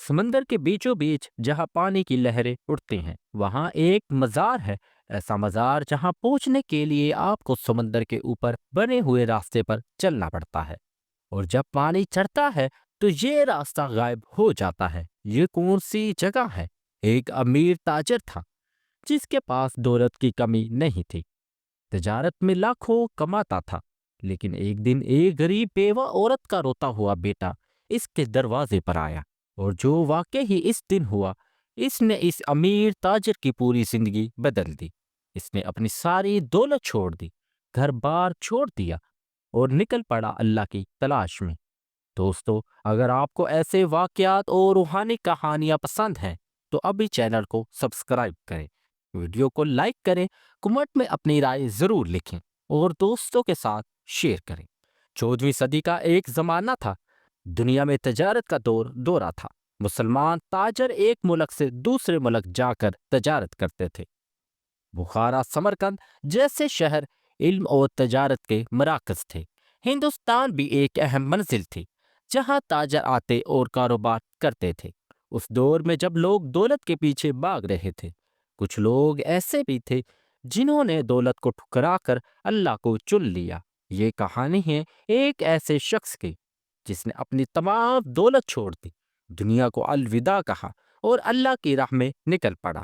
سمندر کے بیچوں بیچ جہاں پانی کی لہریں اٹھتی ہیں وہاں ایک مزار ہے۔ ایسا مزار جہاں پہنچنے کے لیے آپ کو سمندر کے اوپر بنے ہوئے راستے پر چلنا پڑتا ہے، اور جب پانی چڑھتا ہے تو یہ راستہ غائب ہو جاتا ہے۔ یہ کون سی جگہ ہے؟ ایک امیر تاجر تھا جس کے پاس دولت کی کمی نہیں تھی، تجارت میں لاکھوں کماتا تھا، لیکن ایک دن ایک غریب بیوہ عورت کا روتا ہوا بیٹا اس کے دروازے پر آیا، اور جو واقع ہی اس دن ہوا اس نے اس امیر تاجر کی پوری زندگی بدل دی۔ اس نے اپنی ساری دولت چھوڑ دی، گھر بار چھوڑ دیا، اور نکل پڑا اللہ کی تلاش میں۔ دوستو، اگر آپ کو ایسے واقعات اور روحانی کہانیاں پسند ہیں تو ابھی چینل کو سبسکرائب کریں، ویڈیو کو لائک کریں، کمنٹ میں اپنی رائے ضرور لکھیں، اور دوستوں کے ساتھ شیئر کریں۔ 14ویں صدی کا ایک زمانہ تھا، دنیا میں تجارت کا دورہ تھا۔ مسلمان تاجر ایک ملک سے دوسرے ملک جا کر تجارت کرتے تھے۔ بخارا، سمرقند جیسے شہر علم اور تجارت کے مراکز تھے۔ ہندوستان بھی ایک اہم منزل تھی جہاں تاجر آتے اور کاروبار کرتے تھے۔ اس دور میں جب لوگ دولت کے پیچھے بھاگ رہے تھے، کچھ لوگ ایسے بھی تھے جنہوں نے دولت کو ٹھکرا کر اللہ کو چن لیا۔ یہ کہانی ہے ایک ایسے شخص کی جس نے اپنی تمام دولت چھوڑ دی، دنیا کو الوداع کہا اور اللہ کی راہ میں نکل پڑا۔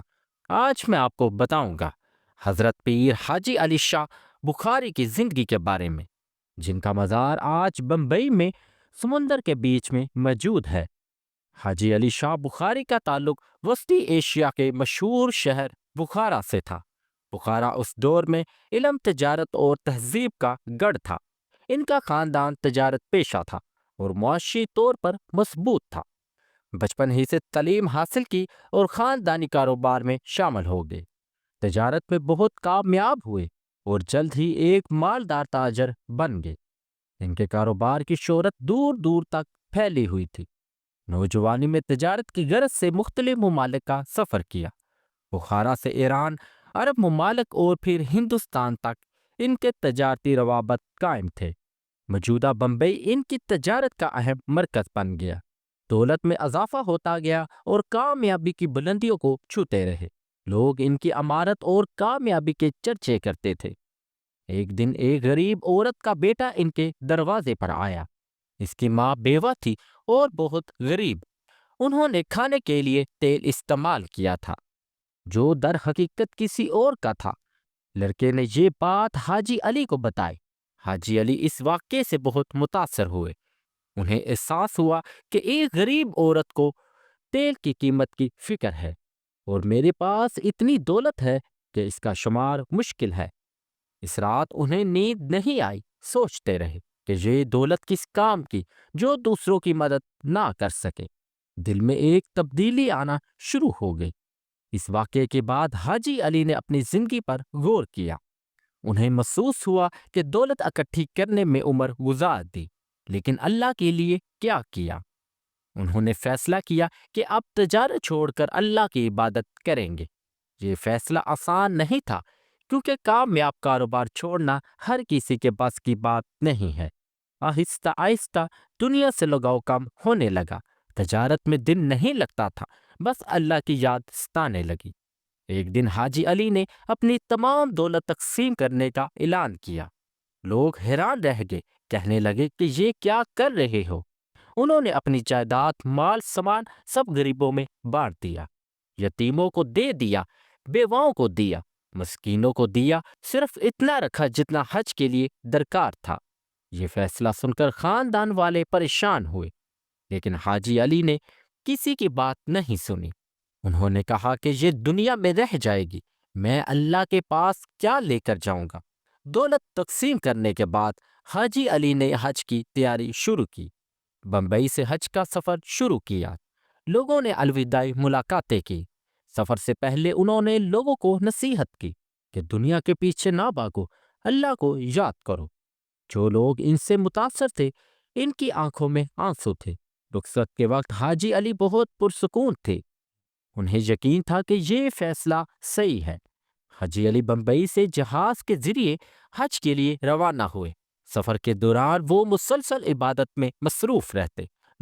آج میں آپ کو بتاؤں گا حضرت پیر حاجی علی شاہ بخاری کی زندگی کے بارے میں، جن کا مزار آج بمبئی میں سمندر کے بیچ میں موجود ہے۔ حاجی علی شاہ بخاری کا تعلق وسطی ایشیا کے مشہور شہر بخارا سے تھا۔ بخارا اس دور میں علم، تجارت اور تہذیب کا گڑھ تھا۔ ان کا خاندان تجارت پیشہ تھا اور معاشی طور پر مضبوط تھا۔ بچپن ہی سے تعلیم حاصل کی اور خاندانی کاروبار میں شامل ہو گئے۔ تجارت میں بہت کامیاب ہوئے اور جلد ہی ایک مالدار تاجر بن گئے۔ ان کے کاروبار کی شہرت دور دور تک پھیلی ہوئی تھی۔ نوجوانی میں تجارت کی غرض سے مختلف ممالک کا سفر کیا۔ بخارا سے ایران، عرب ممالک اور پھر ہندوستان تک ان کے تجارتی روابط قائم تھے۔ موجودہ بمبئی ان کی تجارت کا اہم مرکز بن گیا۔ دولت میں اضافہ ہوتا گیا اور کامیابی کی بلندیوں کو چھوتے رہے۔ لوگ ان کی امارت اور کامیابی کے چرچے کرتے تھے۔ ایک دن ایک غریب عورت کا بیٹا ان کے دروازے پر آیا۔ اس کی ماں بیوہ تھی اور بہت غریب۔ انہوں نے کھانے کے لیے تیل استعمال کیا تھا جو در حقیقت کسی اور کا تھا۔ لڑکے نے یہ بات حاجی علی کو بتائی۔ حاجی علی اس واقعے سے بہت متاثر ہوئے۔ انہیں احساس ہوا کہ ایک غریب عورت کو تیل کی قیمت کی فکر ہے، اور میرے پاس اتنی دولت ہے کہ اس کا شمار مشکل ہے۔ اس رات انہیں نیند نہیں آئی، سوچتے رہے کہ یہ دولت کس کام کی جو دوسروں کی مدد نہ کر سکے۔ دل میں ایک تبدیلی آنا شروع ہو گئی۔ اس واقعے کے بعد حاجی علی نے اپنی زندگی پر غور کیا۔ انہیں محسوس ہوا کہ دولت اکٹھی کرنے میں عمر گزار دی، لیکن اللہ کے لیے کیا کیا؟ انہوں نے فیصلہ کیا کہ اب تجارت چھوڑ کر اللہ کی عبادت کریں گے۔ یہ فیصلہ آسان نہیں تھا، کیونکہ کامیاب کاروبار چھوڑنا ہر کسی کے بس کی بات نہیں ہے۔ آہستہ آہستہ دنیا سے لگاؤ کم ہونے لگا۔ تجارت میں دن نہیں لگتا تھا، بس اللہ کی یاد ستانے لگی۔ ایک دن حاجی علی نے اپنی تمام دولت تقسیم کرنے کا اعلان کیا۔ لوگ حیران رہ گئے، کہنے لگے کہ یہ کیا کر رہے ہو؟ انہوں نے اپنی جائیداد، مال سامان سب غریبوں میں بانٹ دیا، یتیموں کو دے دیا، بیواؤں کو دیا، مسکینوں کو دیا، صرف اتنا رکھا جتنا حج کے لیے درکار تھا۔ یہ فیصلہ سن کر خاندان والے پریشان ہوئے، لیکن حاجی علی نے کسی کی بات نہیں سنی۔ انہوں نے کہا کہ یہ دنیا میں رہ جائے گی، میں اللہ کے پاس کیا لے کر جاؤں گا؟ دولت تقسیم کرنے کے بعد حاجی علی نے حج کی تیاری شروع کی۔ بمبئی سے حج کا سفر شروع کیا۔ لوگوں نے الوداعی ملاقاتیں کی۔ سفر سے پہلے انہوں نے لوگوں کو نصیحت کی کہ دنیا کے پیچھے نہ بھاگو، اللہ کو یاد کرو۔ جو لوگ ان سے متاثر تھے، ان کی آنکھوں میں آنسو تھے۔ رخصت کے وقت حاجی علی بہت پرسکون تھے۔ انہیں یقین تھا کہ یہ فیصلہ صحیح ہے۔ حاجی علی بمبئی سے جہاز کے ذریعے حج کے لیے روانہ ہوئے۔ سفر کے دوران وہ مسلسل عبادت میں مصروف رہتے،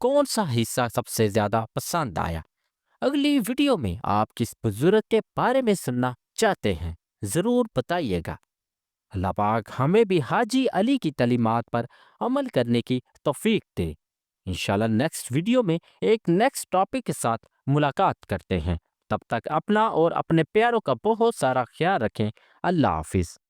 کون سا حصہ سب سے زیادہ پسند آیا؟ اگلی ویڈیو میں آپ کس بزرگ کے بارے میں سننا چاہتے ہیں؟ ضرور بتائیے گا۔ اللہ پاک ہمیں بھی حاجی علی کی تعلیمات پر عمل کرنے کی توفیق دے۔ انشاءاللہ نیکسٹ ویڈیو میں ایک نیکسٹ ٹاپک کے ساتھ ملاقات کرتے ہیں۔ تب تک اپنا اور اپنے پیاروں کا بہت سارا خیال رکھیں۔ اللہ حافظ۔